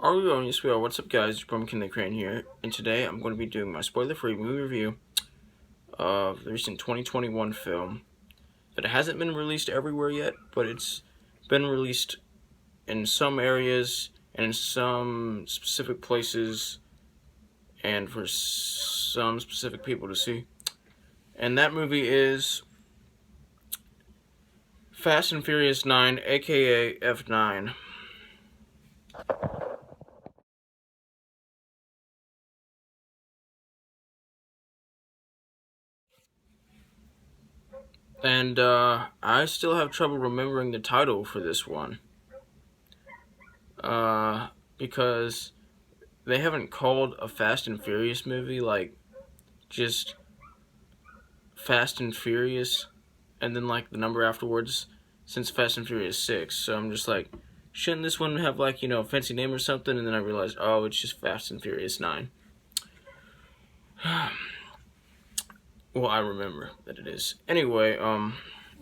Are we on? Yes, we are. What's up, guys? It's McKinley Crain here, and today I'm going to be doing my spoiler-free movie review of the recent 2021 film that hasn't been released everywhere yet, but it's been released in some areas and in some specific places and for some specific people to see. And that movie is Fast and Furious 9, aka F9. And I still have trouble remembering the title for this one. Because they haven't called a Fast and Furious movie like just Fast and Furious and then like the number afterwards since Fast and Furious 6. So I'm just like, shouldn't this one have like, a fancy name or something? And then I realized, oh, it's just Fast and Furious 9. Well, I remember that it is. Anyway,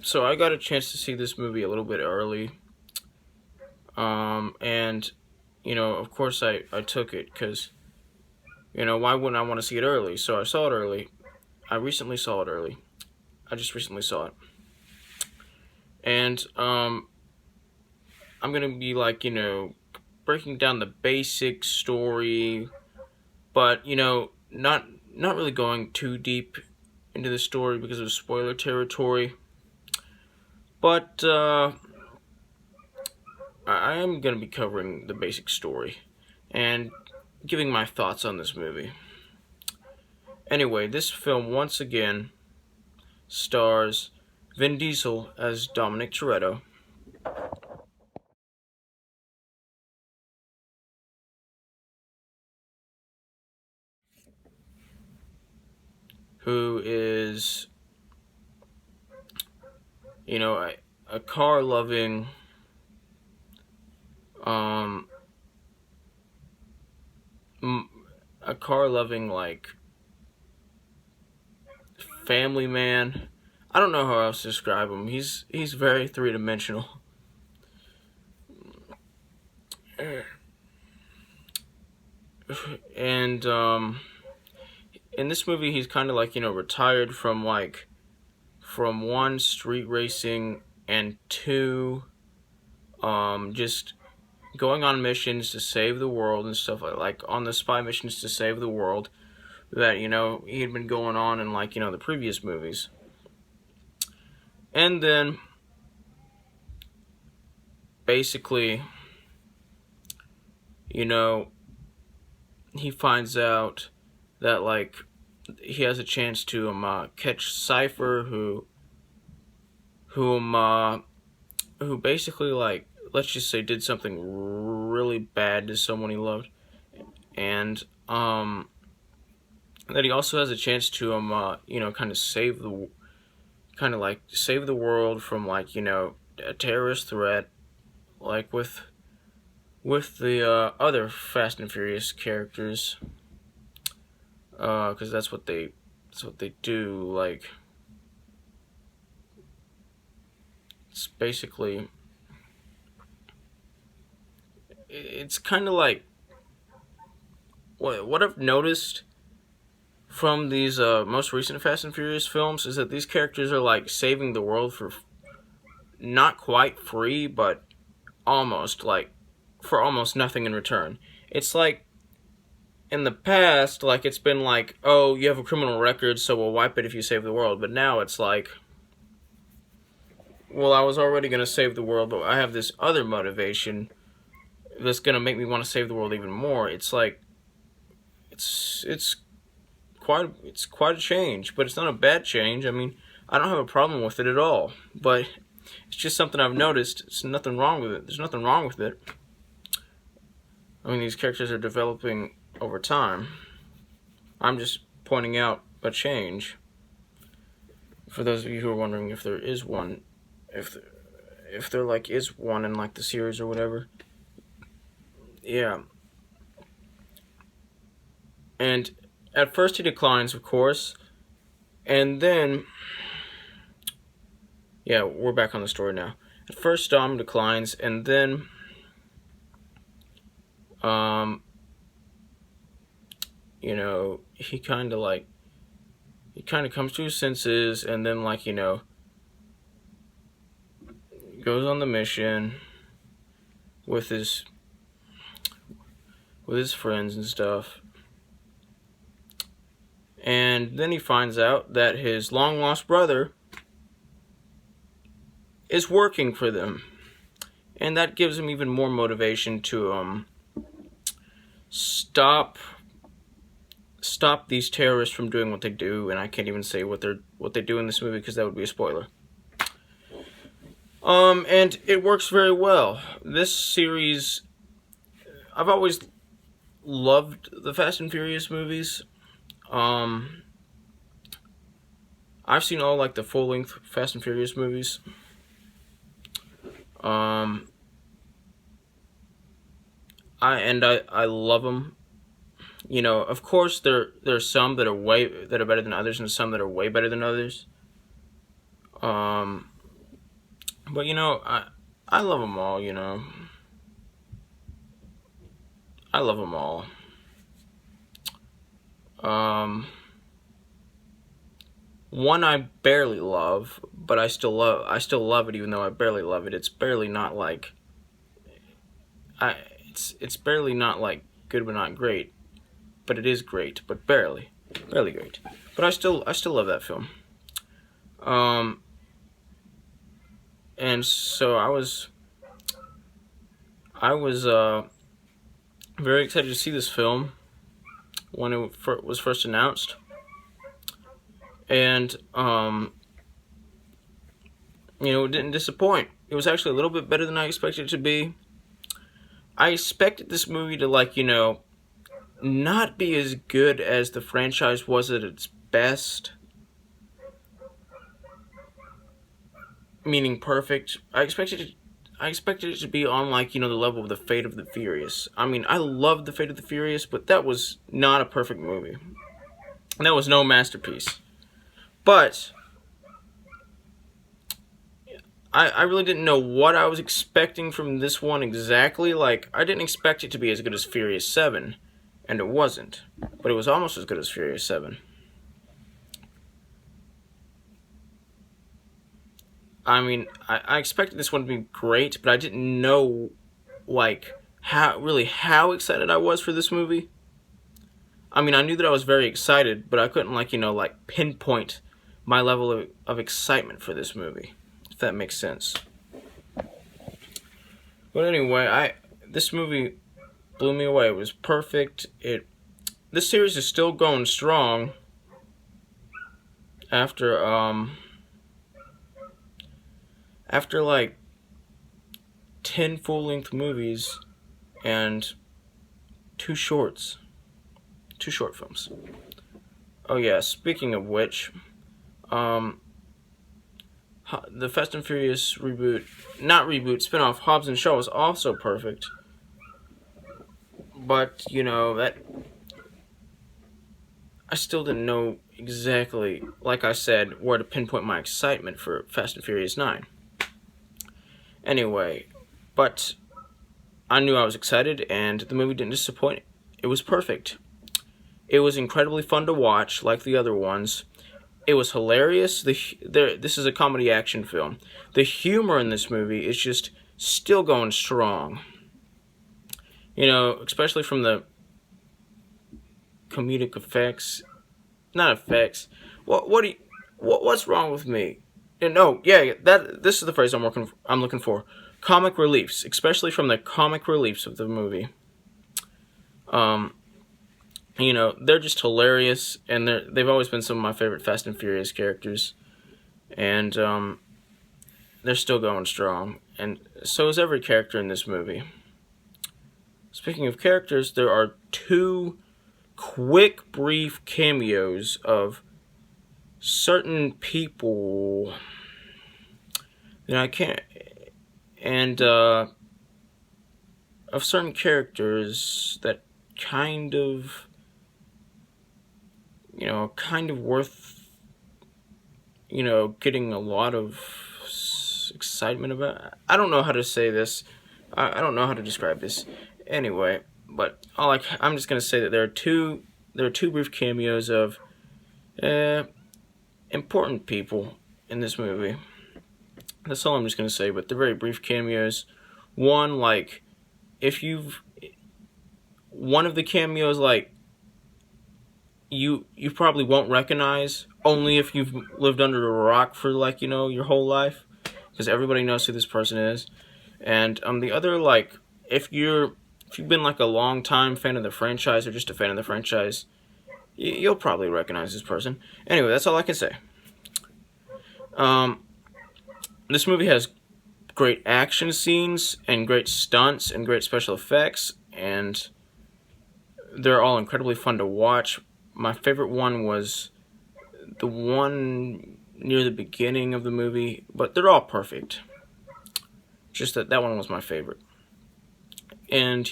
so I got a chance to see this movie a little bit early. And of course I took it because, why wouldn't I want to see it early? So I saw it early. I recently saw it early. I just recently saw it. And, I'm going to be like, breaking down the basic story, but, not really going too deep into the story because of spoiler territory. But, I am going to be covering the basic story and giving my thoughts on this movie. Anyway, this film once again stars Vin Diesel as Dominic Toretto, who is, a car-loving, like, family man. I don't know how else to describe him. He's very three-dimensional. And in this movie he's kind of like, retired from one, street racing, and two, just going on missions to save the world and stuff like on the spy missions to save the world that, he had been going on in the previous movies. And then basically, he finds out that he has a chance to catch Cypher, who basically, let's just say, did something really bad to someone he loved, and that he also has a chance to save the world from a terrorist threat, with the other Fast and Furious characters, because that's what they do. It's basically, it's kind of like what I've noticed from these most recent Fast and Furious films is that these characters are saving the world for not quite free, but almost, for almost nothing in return. It's in the past, it's been oh, you have a criminal record, so we'll wipe it if you save the world. But now it's well, I was already going to save the world, but I have this other motivation that's going to make me want to save the world even more. It's it's quite a change, but it's not a bad change. I mean, I don't have a problem with it at all, but it's just something I've noticed. There's nothing wrong with it. I mean, these characters are developing over time. I'm just pointing out a change. For those of you who are wondering if there is one, if there is one in the series or whatever. Yeah. And at first he declines, of course, and then, yeah, we're back on the story now. At first Dom declines, and then Um, he kind of comes to his senses, and then goes on the mission with his friends and stuff. And then he finds out that his long lost brother is working for them. And that gives him even more motivation to stop these terrorists from doing what they do. And I can't even say what they do in this movie because that would be a spoiler. And it works very well. This series, I've always loved the Fast and Furious movies. I've seen all the full-length Fast and Furious movies. I love them. Of course there's some that are better than others, and some that are way better than others. But I love them all. I love them all. One I barely love, but I still love it even though I barely love it. It's barely not it's barely not good but not great. But it is great, but barely great. But I still love that film. And so I was very excited to see this film when it was first announced. And it didn't disappoint. It was actually a little bit better than I expected it to be. I expected this movie to not be as good as the franchise was at its best. Meaning perfect. I expected it to be on the level of the Fate of the Furious. I mean, I loved the Fate of the Furious, but that was not a perfect movie. That was no masterpiece. But I really didn't know what I was expecting from this one exactly. I didn't expect it to be as good as Furious 7, and it wasn't. But it was almost as good as Furious 7. I mean, I expected this one to be great, but I didn't know how excited I was for this movie. I mean, I knew that I was very excited, but I couldn't pinpoint my level of excitement for this movie, if that makes sense. But anyway, this movie blew me away. It was perfect. This series is still going strong after 10 full-length movies and 2 short films. Oh yeah, speaking of which, the Fast and Furious spin-off Hobbs and Shaw was also perfect. But, that I still didn't know exactly, like I said, where to pinpoint my excitement for Fast and Furious 9. Anyway, but I knew I was excited, and the movie didn't disappoint. It was perfect. It was incredibly fun to watch, like the other ones. It was hilarious. This is a comedy action film. The humor in this movie is just still going strong. Especially from the comedic effects. Not effects. What's wrong with me? No, yeah, this is the phrase I'm looking for. Comic reliefs, especially from the comic reliefs of the movie. They're just hilarious, and they've always been some of my favorite Fast and Furious characters, and they're still going strong, and so is every character in this movie. Speaking of characters, there are 2 quick, brief cameos of certain people that I can't, and of certain characters that kind of worth, getting a lot of excitement about. I don't know how to say this. I don't know how to describe this. Anyway, But I'm just gonna say that there are two brief cameos of important people in this movie. That's all I'm just gonna say. But they're very brief cameos. One, like, one of the cameos, like, you probably won't recognize, only if you've lived under a rock for, like, your whole life, because everybody knows who this person is. And the other, like, if you've been like a long time fan of the franchise or just a fan of the franchise, you'll probably recognize this person. Anyway, that's all I can say. This movie has great action scenes and great stunts and great special effects, and they're all incredibly fun to watch. My favorite one was the one near the beginning of the movie, but they're all perfect. Just that one was my favorite. And,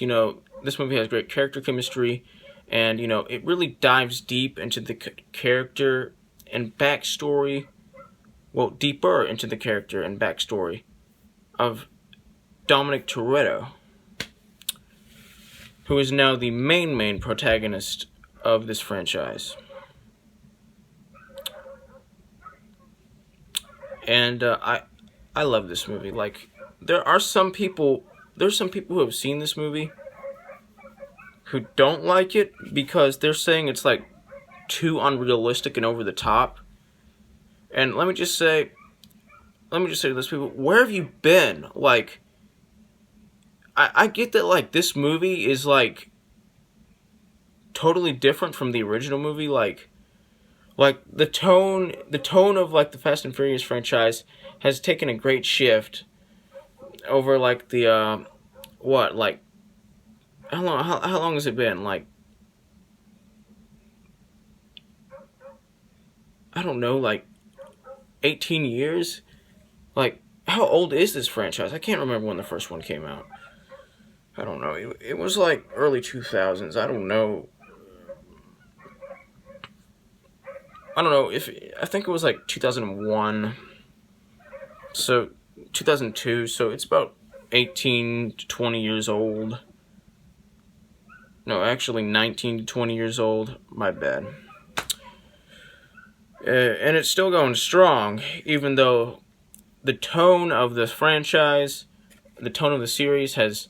this movie has great character chemistry, and, it really dives deep into the character and backstory, well, deeper into the character and backstory of Dominic Toretto, who is now the main protagonist of this franchise. And I love this movie. Like, there's some people who have seen this movie who don't like it because they're saying it's like too unrealistic and over the top. And let me just say to those people, where have you been? Like, I get that, like, this movie is like totally different from the original movie. Like the tone of, like, the Fast and Furious franchise has taken a great shift over, like, the how long has it been? Like, I don't know, like 18 years? Like, how old is this franchise? I can't remember when the first one came out. I don't know. It was like early 2000s. I don't know. I think it was like 2001. So 2002. So it's about 18 to 20 years old. No, actually 19 to 20 years old. My bad. And it's still going strong, even though the tone of the franchise, the tone of the series has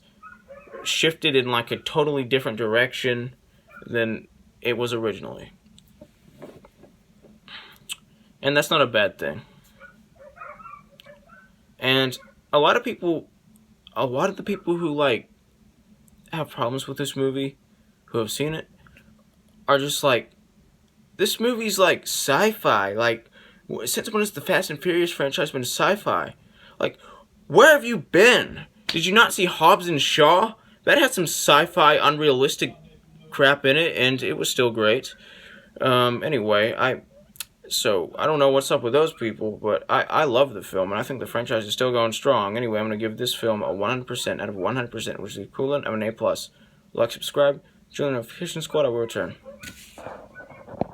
shifted in like a totally different direction than it was originally. And that's not a bad thing. And a lot of the people who, like, have problems with this movie, who have seen it, are just like, this movie's like sci-fi. Like, since when has the Fast and Furious franchise been sci-fi? Like, where have you been? Did you not see Hobbs and Shaw? That had some sci-fi, unrealistic crap in it, and it was still great. Anyway, I don't know what's up with those people, but I love the film, and I think the franchise is still going strong. Anyway, I'm going to give this film a 100% out of 100%, which is the equivalent of an A+. Like, subscribe, join the notification squad, I will return.